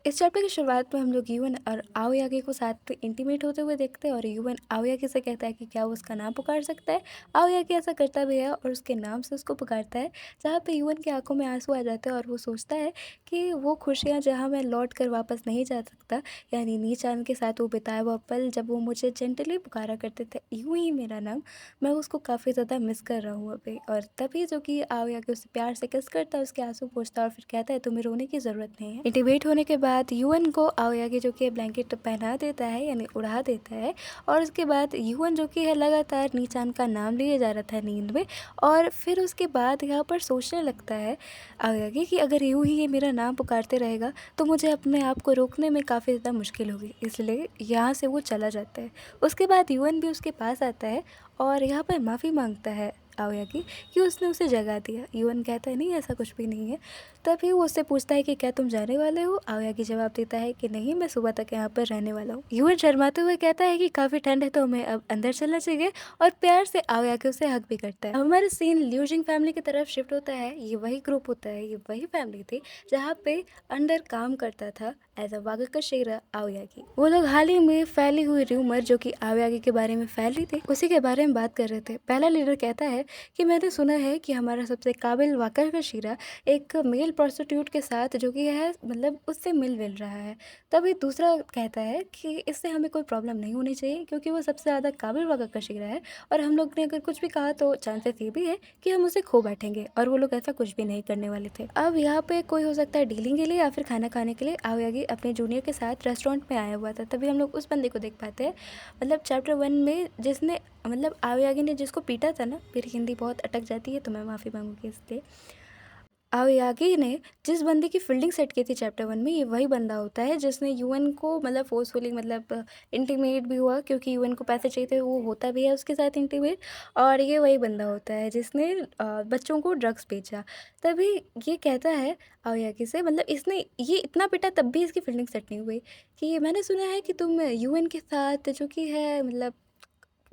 इस चैप्टर की शुरुआत में हम लोग यूएन और आओयागी को साथ में इंटीमेट होते हुए देखते हैं और यूएन आओयागी से कहता है कि क्या वो उसका नाम पुकार सकता है। आओयागी ऐसा करता भी है और उसके नाम से उसको पुकारता है, जहाँ पे यूएन की आंखों में आंसू आ जाते हैं और वो सोचता है कि वो खुशियाँ जहाँ मैं लौट कर वापस नहीं जा सकता, यानी नीचान के साथ वो बिताया हुआ पल जब वो मुझे जेंटली पुकारा करते थे यूं ही मेरा नाम, मैं उसको काफ़ी ज़्यादा मिस कर रहा हूँ अभी। और तभी जो कि आओयागी उसे प्यार से किस करता है, उसके आंसू पोंछता है और फिर कहता है तुम्हें रोने की ज़रूरत नहीं है। इंटीमेट होने के बाद यूएन को आओयागी जो कि ब्लैंकेट पहना देता है यानी उड़ा देता है और उसके बाद यूएन जो कि है लगातार नीचान का नाम लिए जा रहा था नींद में। और फिर उसके बाद यहाँ पर सोचने लगता है आओयागी कि अगर यूं ही ये मेरा नाम पुकारते रहेगा तो मुझे अपने आप को रोकने में काफ़ी ज़्यादा मुश्किल होगी, इसलिए यहाँ से वो चला जाता है। उसके बाद यूएन भी उसके पास आता है और यहाँ पर माफ़ी मांगता है आओयागी कि उसने उसे जगा दिया। यूएन कहता है नहीं, ऐसा कुछ भी नहीं है। तभी वो उससे पूछता है कि क्या तुम जाने वाले हो। आओयागी जवाब देता है कि नहीं, मैं सुबह तक यहाँ पर रहने वाला हूँ। यूएन शर्माते हुए कहता है कि काफ़ी ठंड है तो हमें अब अंदर चलना चाहिए और प्यार से आओयागी उसे हक भी करता है। हमारा सीन ल्यूजिंग फैमिली की तरफ शिफ्ट होता है। ये वही ग्रुप होता है, ये वही फैमिली थी जहाँ पे अंडर काम करता था एज अ वागकशेरा आओयागी। वो लोग हाल ही में फैली हुई र्यूमर जो कि आओयागी के बारे में फैली थी उसी के बारे में बात कर रहे थे। पहला लीडर कहता है कि मैंने सुना है कि हमारा सबसे काबिल वागकशेरा एक मेल प्रोस्टिट्यूट के साथ जो कि है मतलब उससे मिल रहा है। तभी दूसरा कहता है कि इससे हमें कोई प्रॉब्लम नहीं होनी चाहिए क्योंकि वो सबसे ज़्यादा काबिल वागकशेरा है और हम लोग ने अगर कुछ भी कहा तो चांसेस ये भी है कि हम उसे खो बैठेंगे, और वो लोग ऐसा कुछ भी नहीं करने वाले थे। अब यहाँ पे कोई हो सकता है डीलिंग के लिए या फिर खाना खाने के लिए आओयागी अपने जूनियर के साथ रेस्टोरेंट में आया हुआ था। तभी हम लोग उस बंदे को देख पाते हैं, मतलब चैप्टर 1 में जिसने मतलब आओयागी ने जिसको पीटा था ना, मेरी हिंदी बहुत अटक जाती है तो मैं माफ़ी मांगूंगी इसलिए। आओयागी ने जिस बंदे की फील्डिंग सेट की थी चैप्टर 1 में, ये वही बंदा होता है जिसने यूएन को मतलब फोर्सफुली मतलब इंटीमेट भी हुआ क्योंकि यूएन को पैसे चाहिए थे, वो होता भी है उसके साथ इंटीमेट। और ये वही बंदा होता है जिसने बच्चों को ड्रग्स बेचा। तभी ये कहता है आओयागी से, मतलब इसने ये इतना पिटा तब भी इसकी फील्डिंग सेट नहीं हुई कि मैंने सुना है कि तुम यूएन के साथ जो कि है मतलब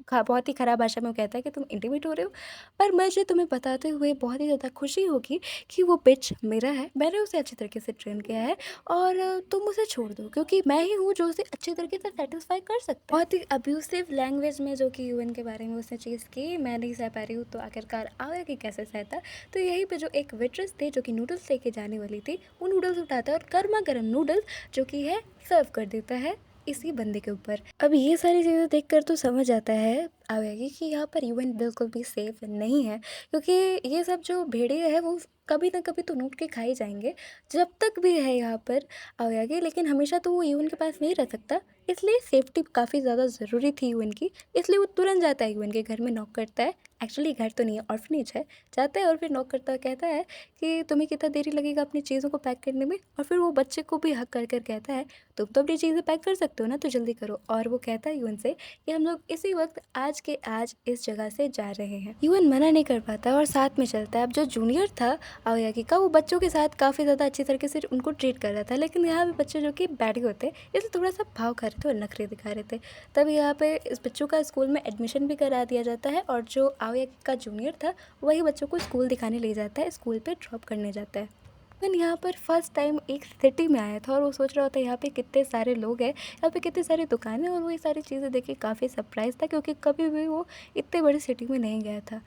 बहुत ही ख़राब भाषा में वो कहता है कि तुम इंटीमेट हो रहे हो, पर मुझे तुम्हें बताते हुए बहुत ही ज़्यादा खुशी होगी कि वो बिच मेरा है, मैंने उसे अच्छी तरीके से ट्रेन किया है और तुम उसे छोड़ दो क्योंकि मैं ही हूँ जो उसे अच्छी तरीके से सेटिस्फाई कर सकता है। बहुत ही अब्यूसिव लैंग्वेज में जो कि यूएन के बारे में उसने चीज़ की, मैं नहीं सह पा रही हूँ तो आखिरकार आया कि कैसे सहता। तो यहीं पे जो एक वेट्रेस थी जो कि नूडल्स लेके जाने वाली थी, वो नूडल्स उठाता है और गर्मा गर्म नूडल्स जो कि है सर्व कर देता है इसी बंदे के ऊपर। अब ये सारी चीज़ें देखकर तो समझ आता है आवेगी कि यहाँ पर यूएन बिल्कुल भी सेफ नहीं है क्योंकि ये सब जो भेड़िए है वो कभी ना कभी तो लूट के खाए जाएंगे। जब तक भी है यहाँ पर आवेगी, लेकिन हमेशा तो वो यूएन के पास नहीं रह सकता, इसलिए सेफ्टी काफ़ी ज़्यादा ज़रूरी थी यूएन की। इसलिए वो तुरंत जाता है यूएन के घर में, नॉक करता है। एक्चुअली घर तो नहीं है, ऑर्फनेज है। जाता है और फिर नॉक करता है, कहता है कि तुम्हें कितना देरी लगेगा अपनी चीज़ों को पैक करने में। और फिर वो बच्चे को भी हक कर कर कहता है तुम तो अपनी चीज़ें पैक कर सकते हो ना, तो जल्दी करो। और वो कहता है यूएन से कि हम लोग इसी वक्त आज के आज इस जगह से जा रहे हैं। यूएन मना नहीं कर पाता और साथ में चलता है। अब जो जूनियर था आओयागी का, वो बच्चों के साथ काफ़ी ज़्यादा अच्छी तरीके से उनको ट्रीट कर रहा था, लेकिन यहाँ पे बच्चे जो कि बैड ही होते इसलिए थोड़ा सा भाव खा रहे थे और नखरे दिखा रहे थे। तब यहाँ पे इस बच्चों का स्कूल में एडमिशन भी करा दिया जाता है और जो आओयागी का जूनियर था वही बच्चों को स्कूल दिखाने ले जाता है, स्कूल पे ड्रॉप करने जाता है। मैंने यहाँ पर फर्स्ट टाइम एक सिटी में आया था और वो सोच रहा होता है यहाँ पे कितने सारे लोग हैं, यहाँ पे कितनी सारी दुकानें, और वो ये सारी चीज़ें देख के काफ़ी सरप्राइज था क्योंकि कभी भी वो इतने बड़ी सिटी में नहीं गया था।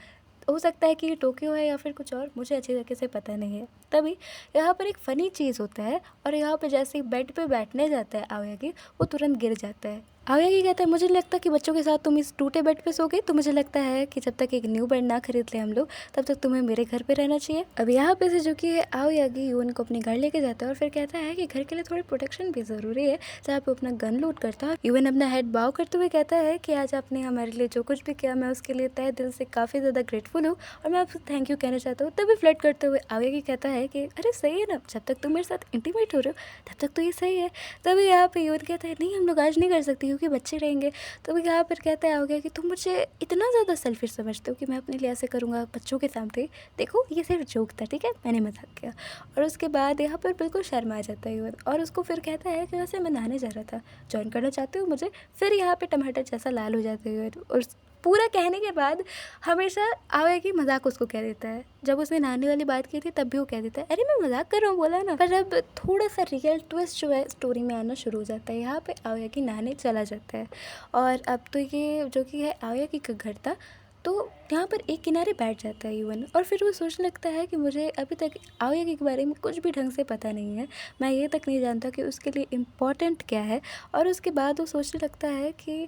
हो सकता है कि ये टोक्यो है या फिर कुछ और, मुझे अच्छी तरीके से पता नहीं है। तभी यहाँ पर एक फ़नी चीज़ होता है और यहाँ पे जैसे ही बेड पे बैठने जाता है आओयागी, वो तुरंत गिर जाता है। आओयागी कहता है मुझे नहीं लगता कि बच्चों के साथ तुम इस टूटे बेड पे सोगे, तो मुझे लगता है कि जब तक एक न्यू बेड ना खरीद ले हम लोग तब तक तुम्हें मेरे घर पे रहना चाहिए। अब यहाँ पे से जो कि आओयागी यून को अपने घर लेके जाता है और फिर कहता है कि घर के लिए थोड़ी प्रोटेक्शन भी ज़रूरी है, जहाँ पे अपना गन लूट करता है। यून अपना हेड बाव करते हुए कहता है कि आज आपने हमारे लिए जो कुछ भी किया मैं उसके लिए तहे दिल से काफ़ी ज़्यादा ग्रेटफुल हूँ और मैं आपसे थैंक यू कहना चाहता हूँ। तभी फ्लर्ट करते हुए आओयागी कहता है कि अरे सही है ना, जब तक तुम मेरे साथ इंटीमेट हो रहे हो तब तक तो ये सही है। तभी यहाँ पे यून कहता है नहीं, हम लोग आज नहीं कर सकते क्योंकि बच्चे रहेंगे। तो यहाँ पर कहता है आओगे कि तुम मुझे इतना ज़्यादा सेल्फिश समझते हो कि मैं अपने लिए ऐसे करूँगा बच्चों के सामने, देखो ये सिर्फ जोक था, ठीक है, मैंने मजाक किया। और उसके बाद यहाँ पर बिल्कुल शर्मा जाता है यून और उसको फिर कहता है कि वैसे मैं नहाने जा रहा था, ज्वाइन करना चाहते हो मुझे। फिर यहाँ पे टमाटर जैसा लाल हो जाता है यून और पूरा कहने के बाद हमेशा आवायागी मजाक उसको कह देता है। जब उसने नहाने वाली बात की थी तब भी वो कह देता है अरे मैं मजाक कर रहा हूँ बोला ना। पर अब थोड़ा सा रियल ट्विस्ट जो है स्टोरी में आना शुरू हो जाता है। यहाँ पे आवायागी नहाने चला जाता है और अब तो ये जो कि है आवायागी का घर था, तो यहाँ पर एक किनारे बैठ जाता है युवन और फिर वो सोचने लगता है कि मुझे अभी तक आवायागी के बारे में कुछ भी ढंग से पता नहीं है, मैं ये तक नहीं जानता कि उसके लिए इम्पोर्टेंट क्या है। और उसके बाद वो सोचने लगता है कि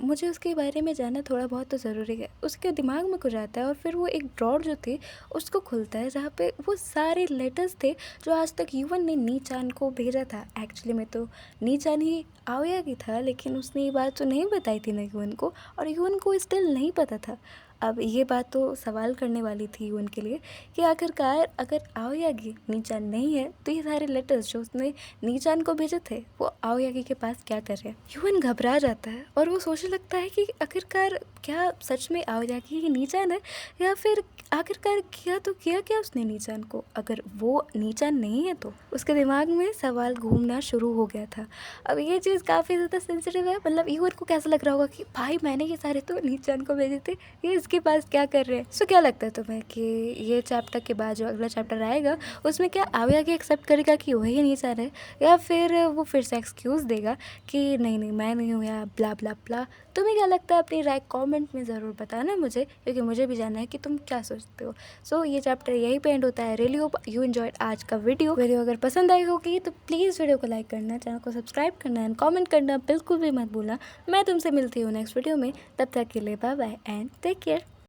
मुझे उसके बारे में जानना थोड़ा बहुत तो ज़रूरी है। उसके दिमाग में कुछ आता है और फिर वो एक ड्रॉर जो थी उसको खोलता है जहाँ पे वो सारे लेटर्स थे जो आज तक युवन ने नीचान को भेजा था। एक्चुअली में तो नीचान ही आवायागी था, लेकिन उसने ये बात तो नहीं बताई थी ना युवन को, और युवन को स्टिल नहीं पता था। अब ये बात तो सवाल करने वाली थी युवन के लिए कि आखिरकार अगर आवायागी नीचान नहीं है तो ये सारे लेटर्स जो उसने नीचान को भेजे थे वो आवायागी के पास क्या कर रहे हैं। युवन घबरा जाता है और वो सोचने लगता है कि आखिरकार क्या सच में आवायागी ही नीचान है, या फिर आखिरकार किया तो किया क्या उसने नीचान को। अगर वो नीचान नहीं है तो उसके दिमाग में सवाल घूमना शुरू हो गया था। अब ये चीज़ काफ़ी ज़्यादा सेंसिटिव है, मतलब युवन को कैसा लग रहा होगा कि भाई मैंने ये सारे तो नीचान को भेजे थे, ये इसके पास क्या कर रहे हैं। सो क्या लगता है तुम्हें कि ये चैप्टर के बाद जो अगला चैप्टर आएगा उसमें क्या आवायागी एक्सेप्ट करेगा कि वही नीचान है, या फिर वो फिर से एक्सक्यूज़ देगा कि नहीं नहीं मैं नहीं हूँ या ब्ला ब्ला ब्ला। तुम्हें क्या लगता है अपनी राय कमेंट में ज़रूर बताना मुझे, क्योंकि मुझे भी जानना है कि तुम क्या सोचते हो। सो ये चैप्टर यहीं पे एंड होता है। रियली होप यू एंजॉयड आज का वीडियो अगर पसंद आई होगी तो प्लीज़ वीडियो को लाइक करना, चैनल को सब्सक्राइब करना एंड कमेंट करना बिल्कुल भी मत भूलना। मैं तुमसे मिलती हूँ नेक्स्ट वीडियो में, तब तक के लिए bye bye and take care.